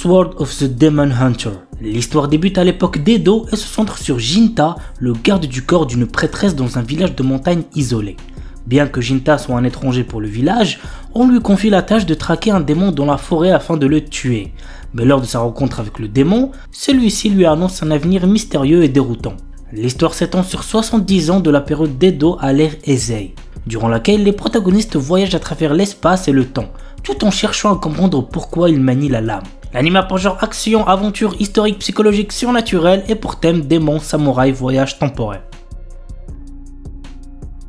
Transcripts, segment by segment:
Sword of the Demon Hunter. L'histoire débute à l'époque d'Edo et se centre sur Jinta, le garde du corps d'une prêtresse dans un village de montagne isolé. Bien que Jinta soit un étranger pour le village, on lui confie la tâche de traquer un démon dans la forêt afin de le tuer. Mais lors de sa rencontre avec le démon, celui-ci lui annonce un avenir mystérieux et déroutant. L'histoire s'étend sur 70 ans de la période d'Edo à l'ère Heisei, durant laquelle les protagonistes voyagent à travers l'espace et le temps, tout en cherchant à comprendre pourquoi ils manient la lame. L'anime a pour genre action, aventure, historique, psychologique, surnaturel et pour thème démon, samouraï, voyage temporel.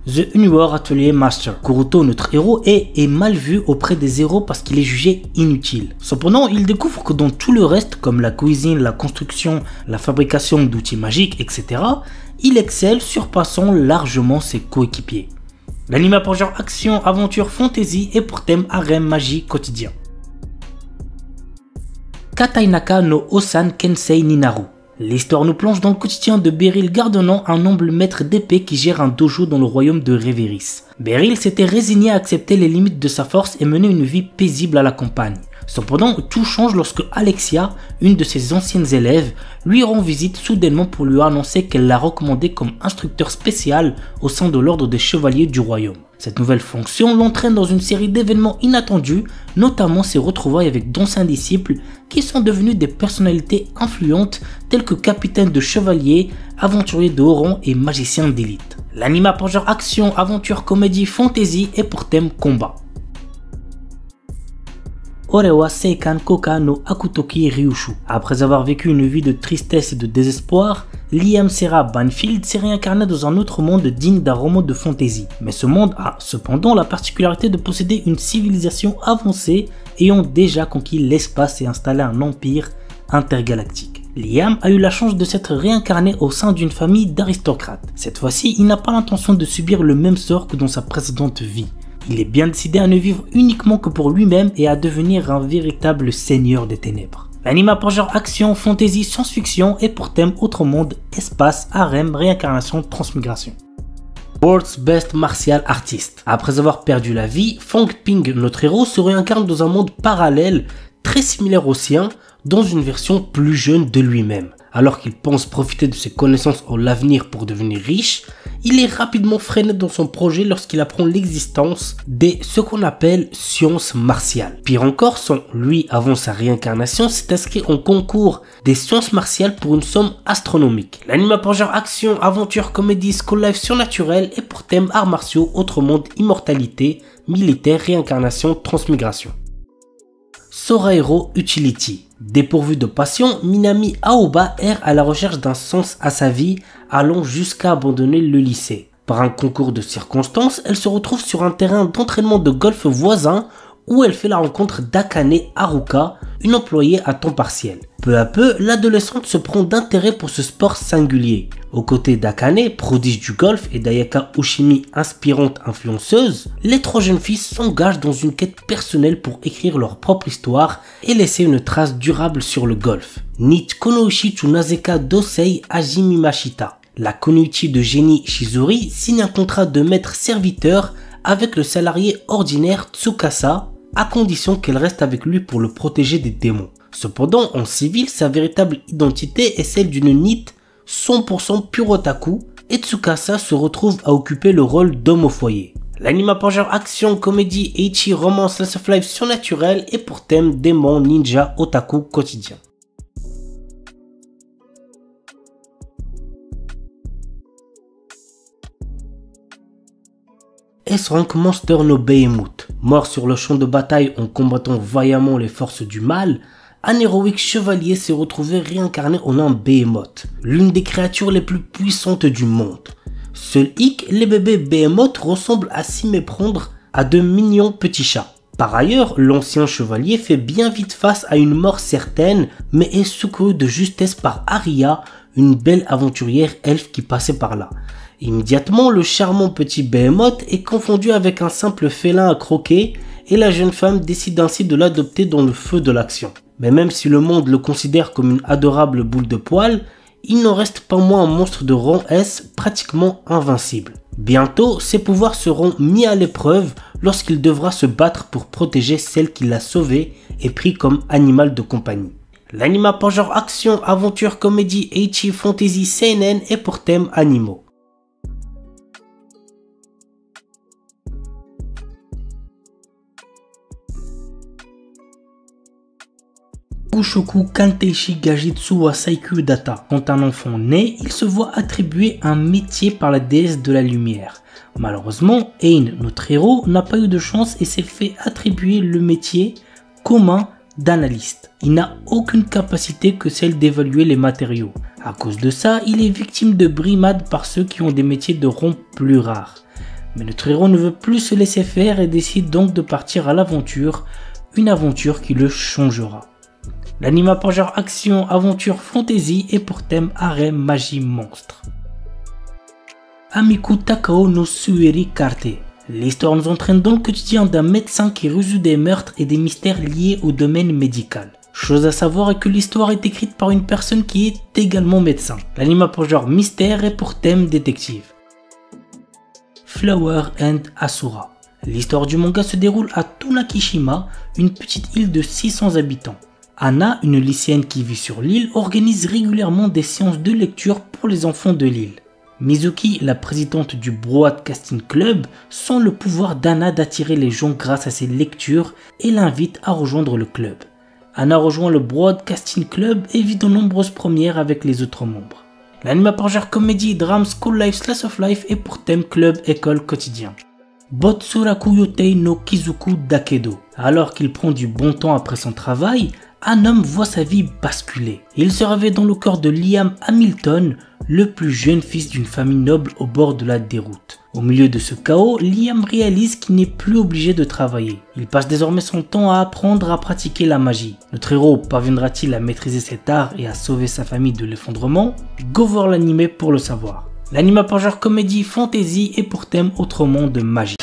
The Uniwar Atelier Master. Kuruto, notre héros, est mal vu auprès des héros parce qu'il est jugé inutile. Cependant, il découvre que dans tout le reste, comme la cuisine, la construction, la fabrication d'outils magiques, etc., il excelle, surpassant largement ses coéquipiers. L'anime a pour genre action, aventure, fantasy et pour thème harem, magie, quotidien. Katainaka no Osan Kensei Ninaru. L'histoire nous plonge dans le quotidien de Beryl Gardonnant, un humble maître d'épée qui gère un dojo dans le royaume de Reveris. Beryl s'était résigné à accepter les limites de sa force et mener une vie paisible à la campagne. Cependant, tout change lorsque Alexia, une de ses anciennes élèves, lui rend visite soudainement pour lui annoncer qu'elle l'a recommandé comme instructeur spécial au sein de l'ordre des chevaliers du royaume. Cette nouvelle fonction l'entraîne dans une série d'événements inattendus, notamment ses retrouvailles avec d'anciens disciples qui sont devenus des personnalités influentes telles que capitaine de chevaliers, aventuriers de haut rang et magiciens d'élite. L'anime a pour genre action, aventure, comédie, fantasy et pour thème combat. Orewa Seikan Koka no Akutoki Ryushu. Après avoir vécu une vie de tristesse et de désespoir, Liam Serra Banfield s'est réincarné dans un autre monde digne d'un roman de fantasy. Mais ce monde a cependant la particularité de posséder une civilisation avancée ayant déjà conquis l'espace et installé un empire intergalactique. Liam a eu la chance de s'être réincarné au sein d'une famille d'aristocrates. Cette fois-ci, il n'a pas l'intention de subir le même sort que dans sa précédente vie. Il est bien décidé à ne vivre uniquement que pour lui-même et à devenir un véritable seigneur des ténèbres. L'anime a pour genre action, fantasy, science-fiction et pour thème autre monde, espace, harem, réincarnation, transmigration. World's Best Martial Artist. Après avoir perdu la vie, Fang Ping, notre héros, se réincarne dans un monde parallèle très similaire au sien, dans une version plus jeune de lui-même. Alors qu'il pense profiter de ses connaissances en l'avenir pour devenir riche, il est rapidement freiné dans son projet lorsqu'il apprend l'existence des ce qu'on appelle sciences martiales. Pire encore, lui, avant sa réincarnation, s'est inscrit en concours des sciences martiales pour une somme astronomique. L'anime a pour genre action, aventure, comédie, school life surnaturel et pour thème arts martiaux, autre monde, immortalité, militaire, réincarnation, transmigration. Sorahiro Utility. Dépourvu de passion, Minami Aoba erre à la recherche d'un sens à sa vie, allant jusqu'à abandonner le lycée. Par un concours de circonstances, elle se retrouve sur un terrain d'entraînement de golf voisin où elle fait la rencontre d'Akane Haruka, une employée à temps partiel. Peu à peu, l'adolescente se prend d'intérêt pour ce sport singulier. Aux côtés d'Akane, prodige du golf, et d'Ayaka Oshimi, inspirante influenceuse, les trois jeunes filles s'engagent dans une quête personnelle pour écrire leur propre histoire et laisser une trace durable sur le golf. Nit Konoichi Tsunazeka Dosei Hajimimashita. La Konoichi de génie Shizuri signe un contrat de maître-serviteur avec le salarié ordinaire Tsukasa, à condition qu'elle reste avec lui pour le protéger des démons. Cependant, en civil, sa véritable identité est celle d'une Nit 100% pure otaku, et Tsukasa se retrouve à occuper le rôle d'homme au foyer. L'anime a pour genre action, comédie, ecchi, romance, slice of life surnaturel et pour thème démon, ninja, otaku quotidien. S-Rank Monster no Behemoth. Mort sur le champ de bataille en combattant vaillamment les forces du mal, un héroïque chevalier s'est retrouvé réincarné en un Behemoth, l'une des créatures les plus puissantes du monde. Seul hic, les bébés Behemoth ressemblent à s'y méprendre à de mignons petits chats. Par ailleurs, l'ancien chevalier fait bien vite face à une mort certaine, mais est secouru de justesse par Aria, une belle aventurière elfe qui passait par là. Immédiatement, le charmant petit Behemoth est confondu avec un simple félin à croquer et la jeune femme décide ainsi de l'adopter dans le feu de l'action. Mais même si le monde le considère comme une adorable boule de poil, il n'en reste pas moins un monstre de rang S pratiquement invincible. Bientôt, ses pouvoirs seront mis à l'épreuve lorsqu'il devra se battre pour protéger celle qui l'a sauvé et pris comme animal de compagnie. L'anime a pour genre action, aventure, comédie, ecchi, fantasy, seinen et pour thème animaux. Mushoku Kanteishi Gajitsu wa Saikyu Data. Quand un enfant naît, il se voit attribuer un métier par la déesse de la lumière. Malheureusement, Ein, notre héros, n'a pas eu de chance et s'est fait attribuer le métier commun d'analyste. Il n'a aucune capacité que celle d'évaluer les matériaux. À cause de ça, il est victime de brimades par ceux qui ont des métiers de rond plus rares. Mais notre héros ne veut plus se laisser faire et décide donc de partir à l'aventure, une aventure qui le changera. L'anime a pour genre action, aventure, fantasy et pour thème harem, magie, monstre. Amiku Takao no Sueri Karte. L'histoire nous entraîne dans le quotidien d'un médecin qui résout des meurtres et des mystères liés au domaine médical. Chose à savoir est que l'histoire est écrite par une personne qui est également médecin. L'anime a pour genre mystère et pour thème détective. Flower and Asura. L'histoire du manga se déroule à Tonakishima, une petite île de 600 habitants. Anna, une lycéenne qui vit sur l'île, organise régulièrement des séances de lecture pour les enfants de l'île. Mizuki, la présidente du Broadcasting Club, sent le pouvoir d'Anna d'attirer les gens grâce à ses lectures et l'invite à rejoindre le club. Anna rejoint le Broadcasting Club et vit de nombreuses premières avec les autres membres. L'anime a pour genre comédie, drame, school life, slice of life et pour thème club, école, quotidien. Botsuraku Yotei no Kizuku Dakedo. Alors qu'il prend du bon temps après son travail, un homme voit sa vie basculer. Il se réveille dans le corps de Liam Hamilton, le plus jeune fils d'une famille noble au bord de la déroute. Au milieu de ce chaos, Liam réalise qu'il n'est plus obligé de travailler. Il passe désormais son temps à apprendre à pratiquer la magie. Notre héros parviendra-t-il à maîtriser cet art et à sauver sa famille de l'effondrement? Go voir l'anime pour le savoir. L'anime a pour genre comédie, fantasy et pour thème autrement de magie.